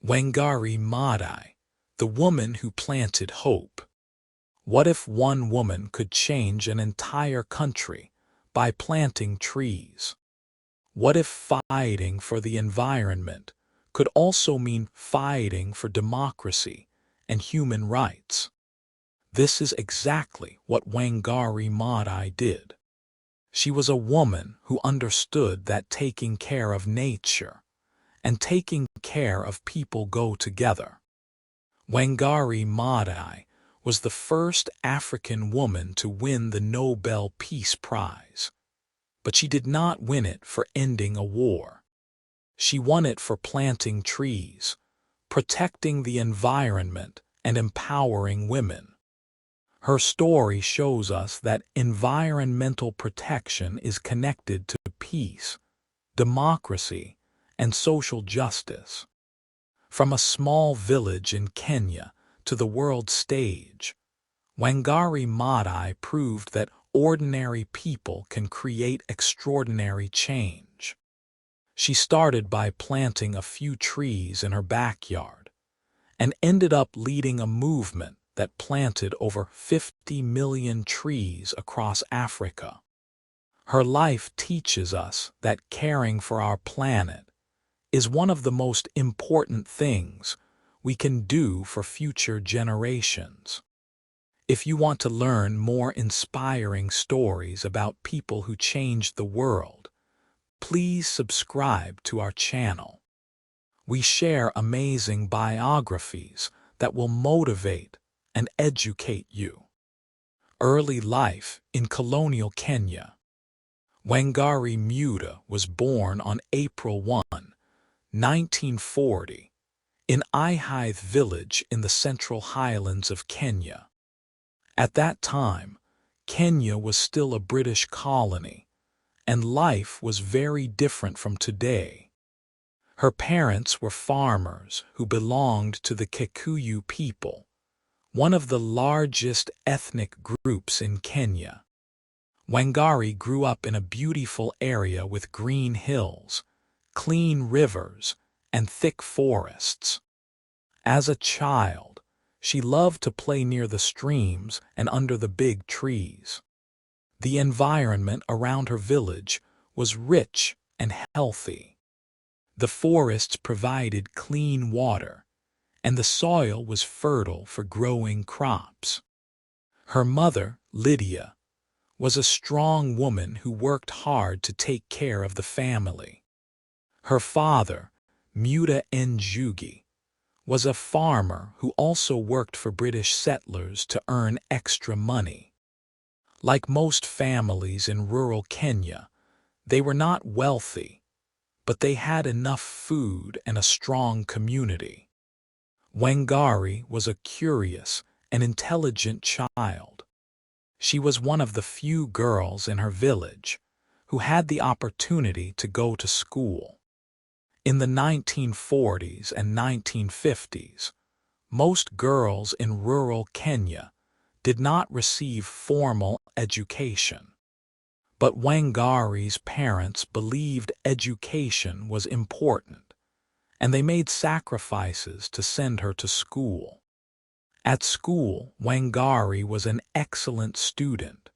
Wangari Maathai, the woman who planted hope. What if one woman could change an entire country by planting trees? What if fighting for the environment could also mean fighting for democracy and human rights? This is exactly what Wangari Maathai did. She was a woman who understood that taking care of nature and taking care of people go together. Wangari Maathai was the first African woman to win the Nobel Peace Prize. But she did not win it for ending a war. She won it for planting trees, protecting the environment, and empowering women. Her story shows us that environmental protection is connected to peace, democracy, and social justice. From a small village in Kenya to the world stage, Wangari Maathai proved that ordinary people can create extraordinary change. She started by planting a few trees in her backyard and ended up leading a movement that planted over 50 million trees across Africa. Her life teaches us that caring for our planet is one of the most important things we can do for future generations. If you want to learn more inspiring stories about people who changed the world, please subscribe to our channel. We share amazing biographies that will motivate and educate you. Early life in colonial Kenya. Wangari Maathai was born on April 1, 1940, in Ihithe village in the Central Highlands of Kenya. At that time, Kenya was still a British colony, and life was very different from today. Her parents were farmers who belonged to the Kikuyu people, one of the largest ethnic groups in Kenya. Wangari grew up in a beautiful area with green hills, clean rivers, and thick forests. As a child, she loved to play near the streams and under the big trees. The environment around her village was rich and healthy. The forests provided clean water, and the soil was fertile for growing crops. Her mother, Lydia, was a strong woman who worked hard to take care of the family. Her father, Muda Njugi, was a farmer who also worked for British settlers to earn extra money. Like most families in rural Kenya, they were not wealthy, but they had enough food and a strong community. Wangari was a curious and intelligent child. She was one of the few girls in her village who had the opportunity to go to school. In the 1940s and 1950s, most girls in rural Kenya did not receive formal education. But Wangari's parents believed education was important, and they made sacrifices to send her to school. At school, Wangari was an excellent student.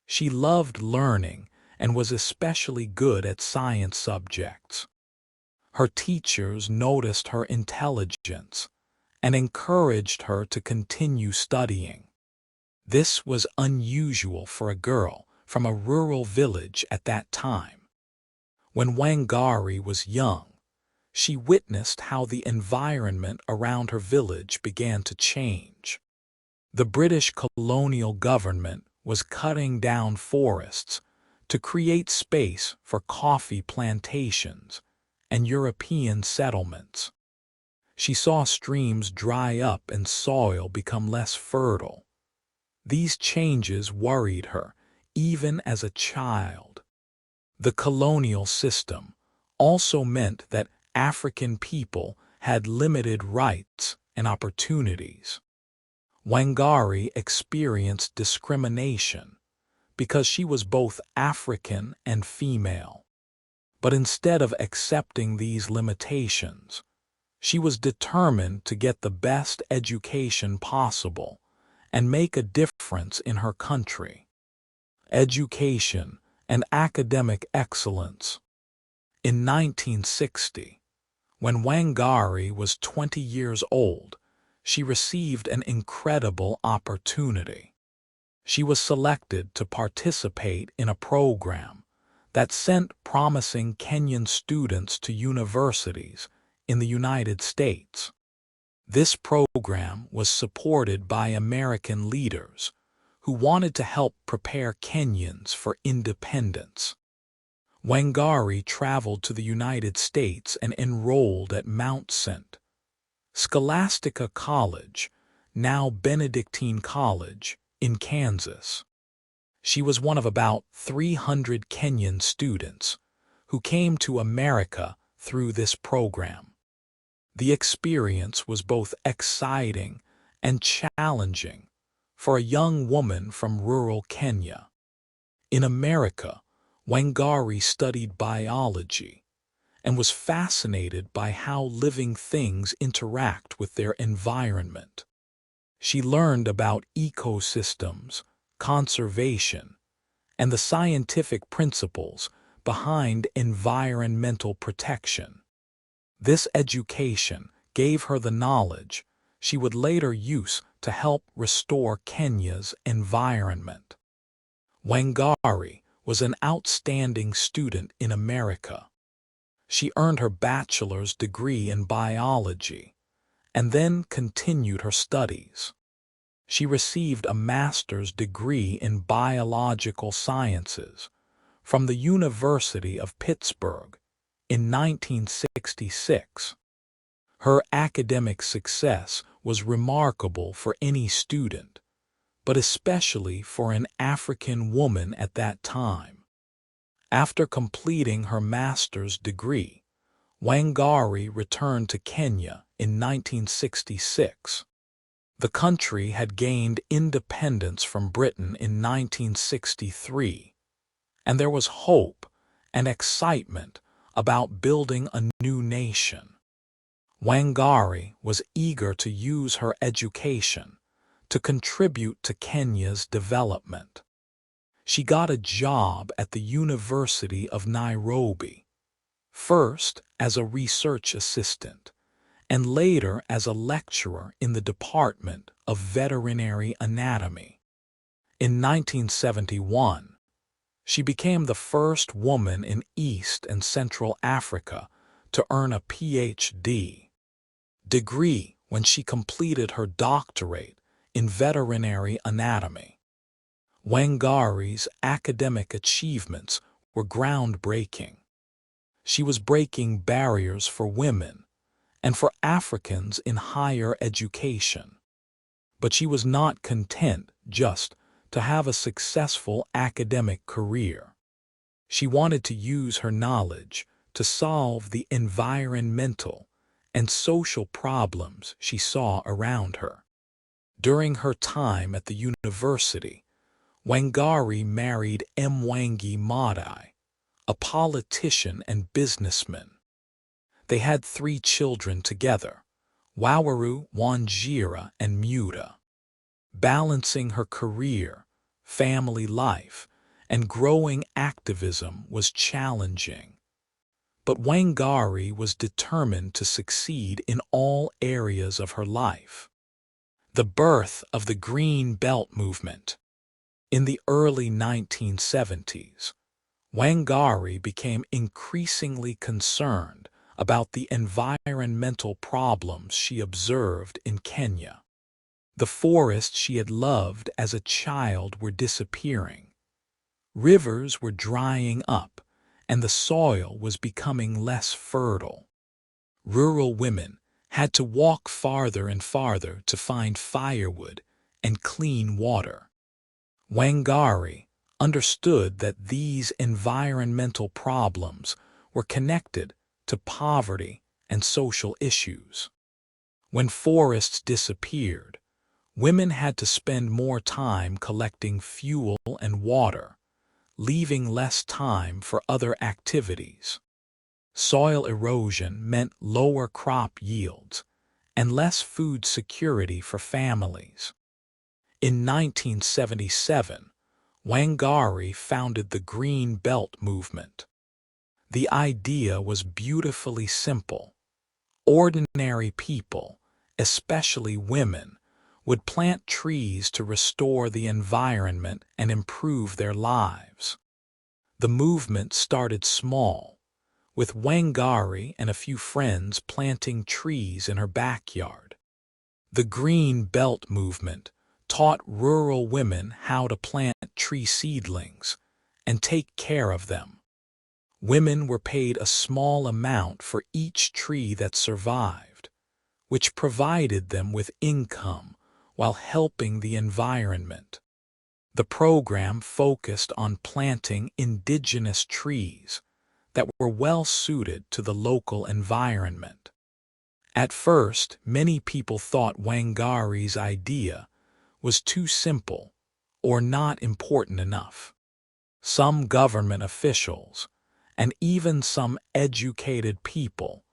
She loved learning and was especially good at science subjects. Her teachers noticed her intelligence and encouraged her to continue studying. This was unusual for a girl from a rural village at that time. When Wangari was young, she witnessed how the environment around her village began to change. The British colonial government was cutting down forests to create space for coffee plantations and European settlements. She saw streams dry up and soil become less fertile. These changes worried her, even as a child. The colonial system also meant that African people had limited rights and opportunities. Wangari experienced discrimination because she was both African and female. But instead of accepting these limitations, She was determined to get the best education possible and make a difference in her country. Education and academic excellence. In 1960, when Wangari was 20 years old, she received an incredible opportunity. She was selected to participate in a program that sent promising Kenyan students to universities in the United States. This program was supported by American leaders who wanted to help prepare Kenyans for independence. Wangari traveled to the United States and enrolled at Mount St. Scholastica College, now Benedictine College, in Kansas. She was one of about 300 Kenyan students who came to America through this program. The experience was both exciting and challenging for a young woman from rural Kenya. In America, Wangari studied biology and was fascinated by how living things interact with their environment. She learned about ecosystems, conservation, and the scientific principles behind environmental protection. This education gave her the knowledge she would later use to help restore Kenya's environment. Wangari was an outstanding student in America. She earned her bachelor's degree in biology and then continued her studies. She received a master's degree in biological sciences from the University of Pittsburgh in 1966. Her academic success was remarkable for any student, but especially for an African woman at that time. After completing her master's degree, Wangari returned to Kenya in 1966. The country had gained independence from Britain in 1963, and there was hope and excitement about building a new nation. Wangari was eager to use her education to contribute to Kenya's development. She got a job at the University of Nairobi, first as a research assistant, and later as a lecturer in the Department of Veterinary Anatomy. In 1971, she became the first woman in East and Central Africa to earn a Ph.D. degree when she completed her doctorate in veterinary anatomy. Wangari's academic achievements were groundbreaking. She was breaking barriers for women and for Africans in higher education. But she was not content just to have a successful academic career. She wanted to use her knowledge to solve the environmental and social problems she saw around her. During her time at the university, Wangari married Mwangi Maathai, a politician and businessman. They had 3 children together, Wawaru, Wanjira, and Muda. Balancing her career, family life, and growing activism was challenging. But Wangari was determined to succeed in all areas of her life. The birth of the Green Belt movement. In the early 1970s, Wangari became increasingly concerned about the environmental problems she observed in Kenya. The forests she had loved as a child were disappearing. Rivers were drying up, and the soil was becoming less fertile. Rural women had to walk farther and farther to find firewood and clean water. Wangari understood that these environmental problems were connected to poverty and social issues. When forests disappeared, women had to spend more time collecting fuel and water, leaving less time for other activities. Soil erosion meant lower crop yields and less food security for families. In 1977, Wangari founded the Green Belt movement. The idea was beautifully simple. Ordinary people, especially women, would plant trees to restore the environment and improve their lives. The movement started small, with Wangari and a few friends planting trees in her backyard. The Green Belt movement taught rural women how to plant tree seedlings and take care of them. Women were paid a small amount for each tree that survived, which provided them with income while helping the environment. The program focused on planting indigenous trees that were well suited to the local environment. At first, many people thought Wangari's idea was too simple or not important enough. Some government officials, and even some educated people,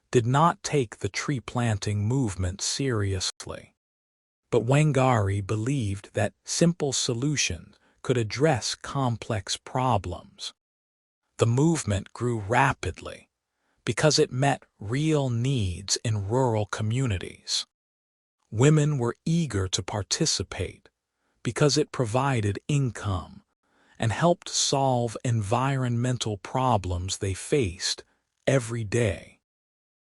did not take the tree planting movement seriously. But Wangari believed that simple solutions could address complex problems. The movement grew rapidly because it met real needs in rural communities. Women were eager to participate because it provided income and helped solve environmental problems they faced every day.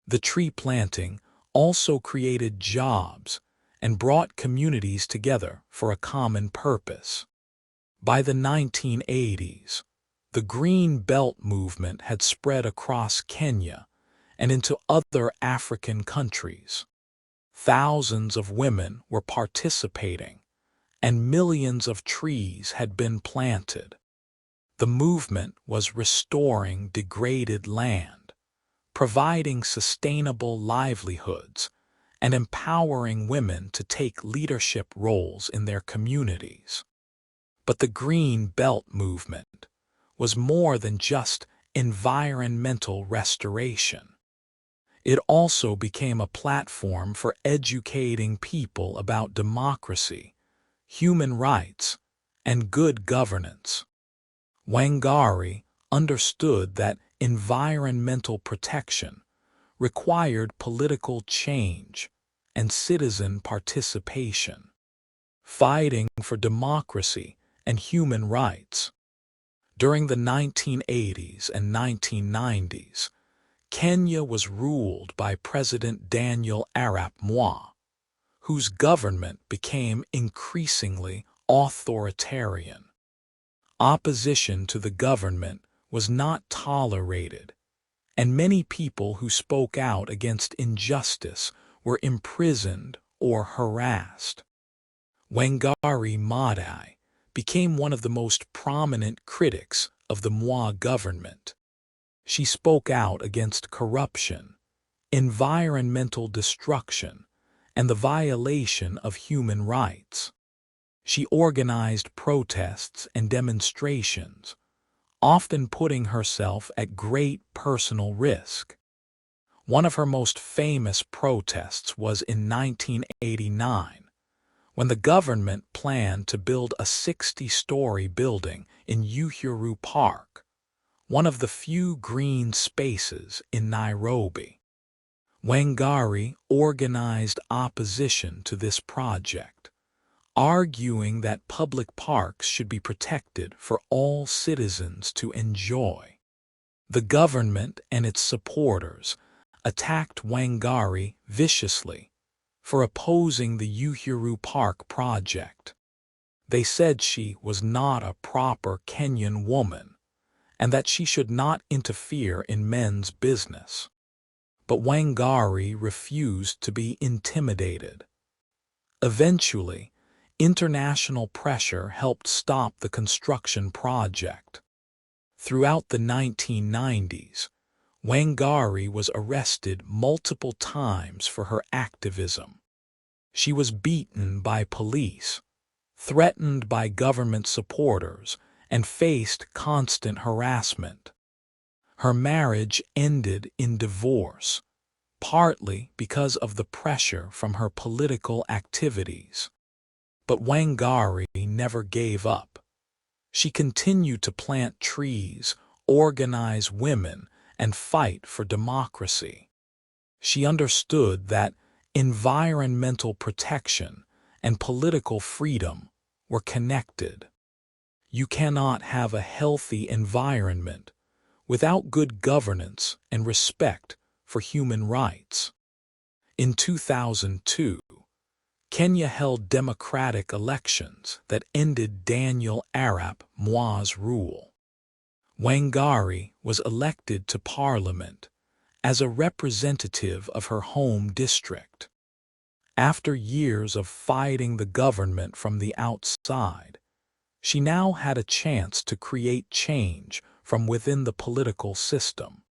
The tree planting also created jobs and brought communities together for a common purpose. By the 1980s, the Green Belt movement had spread across Kenya and into other African countries. Thousands of women were participating, and millions of trees had been planted. The movement was restoring degraded land, providing sustainable livelihoods, and empowering women to take leadership roles in their communities. But the Green Belt movement was more than just environmental restoration. It also became a platform for educating people about democracy, human rights, and good governance. Wangari understood that environmental protection required political change and citizen participation, fighting for democracy and human rights. During the 1980s and 1990s, Kenya was ruled by President Daniel Arap Moi, whose government became increasingly authoritarian. Opposition to the government was not tolerated, and many people who spoke out against injustice were imprisoned or harassed. Wangari Maathai became one of the most prominent critics of the Moi government. She spoke out against corruption, environmental destruction, and the violation of human rights. She organized protests and demonstrations, often putting herself at great personal risk. One of her most famous protests was in 1989, when the government planned to build a 60-story building in Uhuru Park, one of the few green spaces in Nairobi. Wangari organized opposition to this project, arguing that public parks should be protected for all citizens to enjoy. The government and its supporters attacked Wangari viciously for opposing the Uhuru Park project. They said she was not a proper Kenyan woman and that she should not interfere in men's business. But Wangari refused to be intimidated. Eventually, international pressure helped stop the construction project. Throughout the 1990s, Wangari was arrested multiple times for her activism. She was beaten by police, threatened by government supporters, and faced constant harassment. Her marriage ended in divorce, partly because of the pressure from her political activities. But Wangari never gave up. She continued to plant trees, organize women, and fight for democracy. She understood that environmental protection and political freedom were connected. You cannot have a healthy environment without good governance and respect for human rights. In 2002, Kenya held democratic elections that ended Daniel Arap Moi's rule. Wangari was elected to parliament as a representative of her home district. After years of fighting the government from the outside, she now had a chance to create change from within the political system.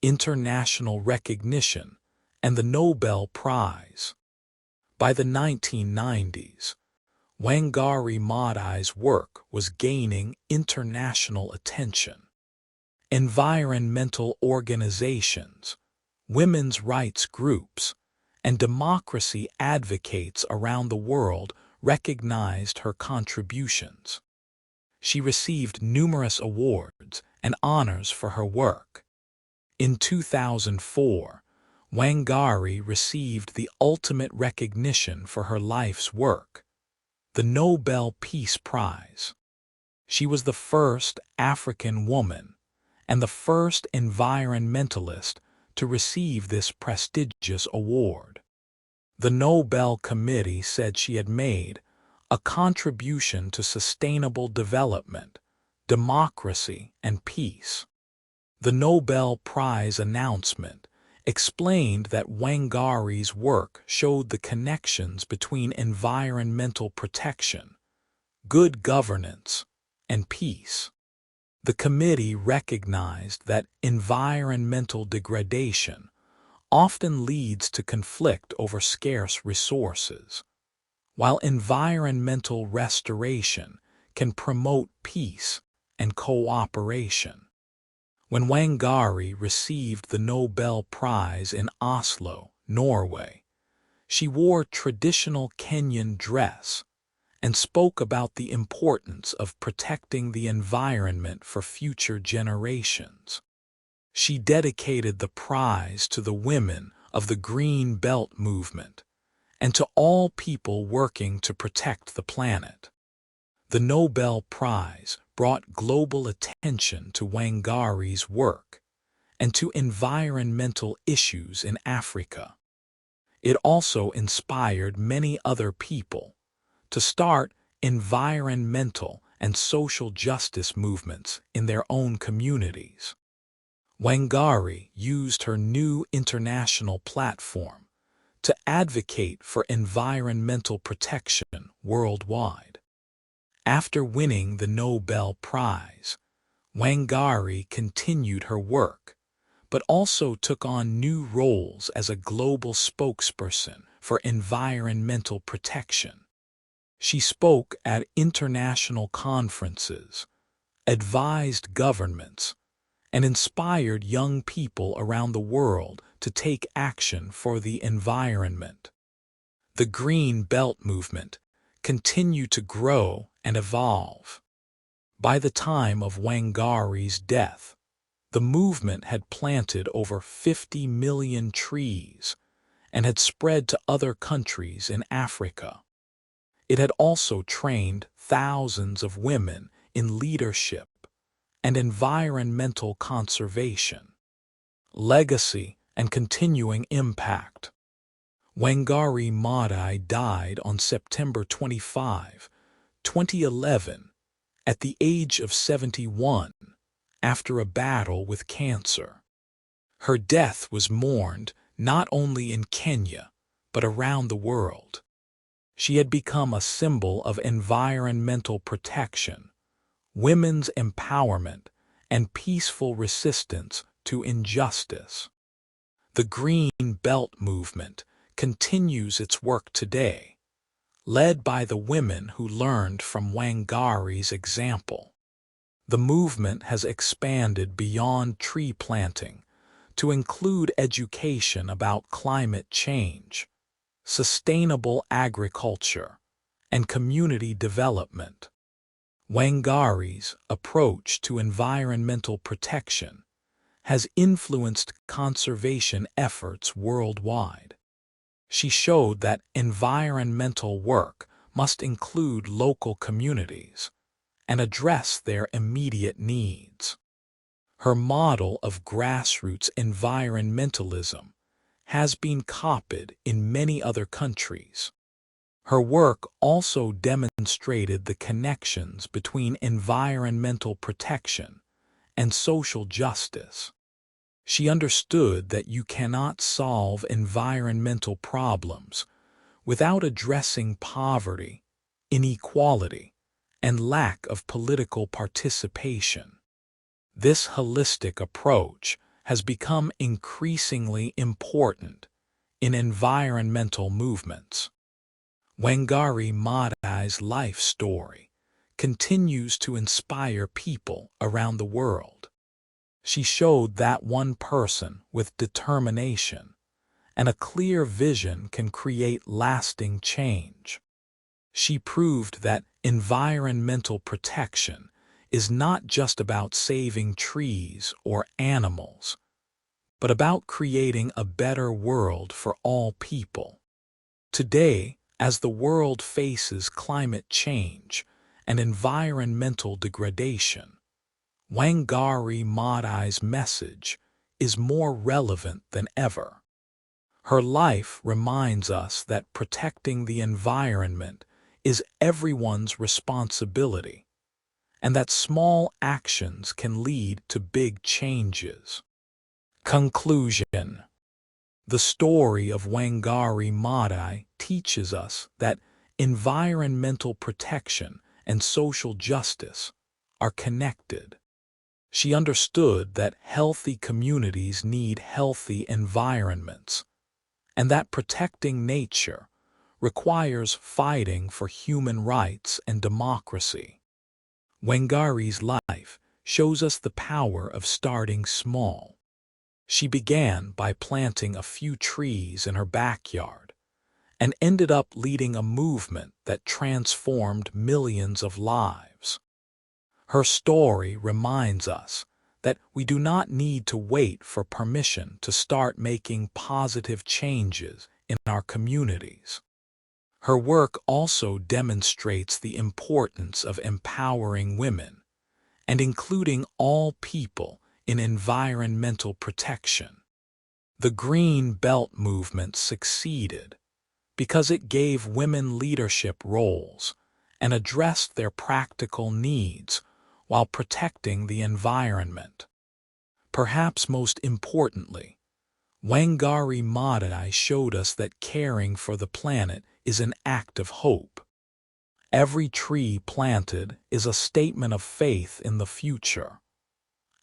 International recognition and the Nobel Prize. By the 1990s, Wangari Maathai's work was gaining international attention. Environmental organizations, women's rights groups, and democracy advocates around the world recognized her contributions. She received numerous awards and honors for her work. In 2004, Wangari received the ultimate recognition for her life's work, the Nobel Peace Prize. She was the first African woman and the first environmentalist to receive this prestigious award. The Nobel Committee said she had made a contribution to sustainable development, democracy, and peace. The Nobel Prize announcement explained that Wangari's work showed the connections between environmental protection, good governance, and peace. The committee recognized that environmental degradation often leads to conflict over scarce resources, while environmental restoration can promote peace and cooperation. When Wangari received the Nobel Prize in Oslo, Norway, she wore traditional Kenyan dress and spoke about the importance of protecting the environment for future generations. She dedicated the prize to the women of the Green Belt movement and to all people working to protect the planet. The Nobel Prize brought global attention to Wangari's work and to environmental issues in Africa. It also inspired many other people to start environmental and social justice movements in their own communities. Wangari used her new international platform to advocate for environmental protection worldwide. After winning the Nobel Prize, Wangari continued her work, but also took on new roles as a global spokesperson for environmental protection. She spoke at international conferences, advised governments, and inspired young people around the world to take action for the environment. The Green Belt movement continued to grow and evolve. By the time of Wangari's death, the movement had planted over 50 million trees and had spread to other countries in Africa. It had also trained thousands of women in leadership and environmental conservation. Legacy and continuing impact. Wangari Maathai died on September 25, 2011, at the age of 71, after a battle with cancer. Her death was mourned not only in Kenya, but around the world. She had become a symbol of environmental protection, women's empowerment, and peaceful resistance to injustice. The Green Belt movement continues its work today, led by the women who learned from Wangari's example. The movement has expanded beyond tree planting to include education about climate change, sustainable agriculture, and community development. Wangari's approach to environmental protection has influenced conservation efforts worldwide. She showed that environmental work must include local communities and address their immediate needs. Her model of grassroots environmentalism has been copied in many other countries. Her work also demonstrated the connections between environmental protection and social justice. She understood that you cannot solve environmental problems without addressing poverty, inequality, and lack of political participation. This holistic approach has become increasingly important in environmental movements. Wangari Maathai's life story continues to inspire people around the world. She showed that one person with determination and a clear vision can create lasting change. She proved that environmental protection is not just about saving trees or animals, but about creating a better world for all people. Today, as the world faces climate change and environmental degradation, Wangari Maathai's message is more relevant than ever. Her life reminds us that protecting the environment is everyone's responsibility, and that small actions can lead to big changes. Conclusion. The story of Wangari Maathai teaches us that environmental protection and social justice are connected. She understood that healthy communities need healthy environments, and that protecting nature requires fighting for human rights and democracy. Wangari's life shows us the power of starting small. She began by planting a few trees in her backyard and ended up leading a movement that transformed millions of lives. Her story reminds us that we do not need to wait for permission to start making positive changes in our communities. Her work also demonstrates the importance of empowering women and including all people in environmental protection. The Green Belt movement succeeded because it gave women leadership roles and addressed their practical needs while protecting the environment. Perhaps most importantly, Wangari Maathai showed us that caring for the planet is an act of hope. Every tree planted is a statement of faith in the future.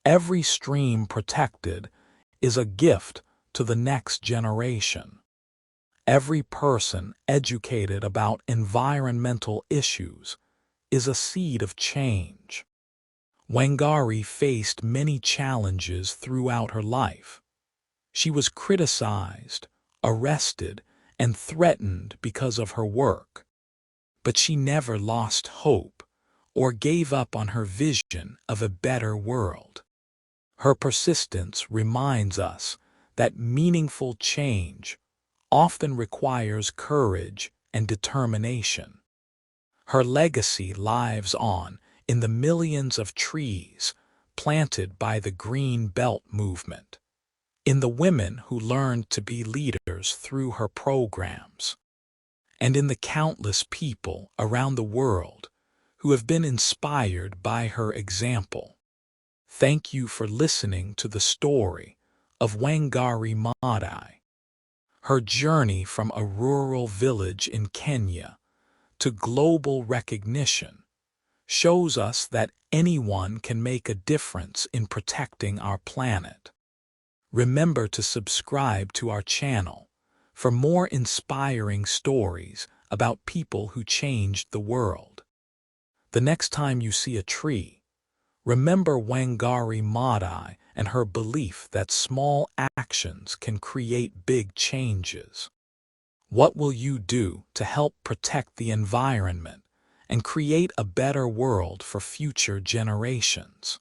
Every stream protected is a gift to the next generation. Every person educated about environmental issues is a seed of change. Wangari faced many challenges throughout her life. She was criticized, arrested, and threatened because of her work. But she never lost hope or gave up on her vision of a better world. Her persistence reminds us that meaningful change often requires courage and determination. Her legacy lives on in the millions of trees planted by the Green Belt movement, in the women who learned to be leaders through her programs, and in the countless people around the world who have been inspired by her example. Thank you for listening to the story of Wangari Maathai. Her journey from a rural village in Kenya to global recognition shows us that anyone can make a difference in protecting our planet. Remember to subscribe to our channel for more inspiring stories about people who changed the world. The next time you see a tree, Remember Wangari Maathai and her belief that small actions can create big changes. What will you do to help protect the environment and create a better world for future generations?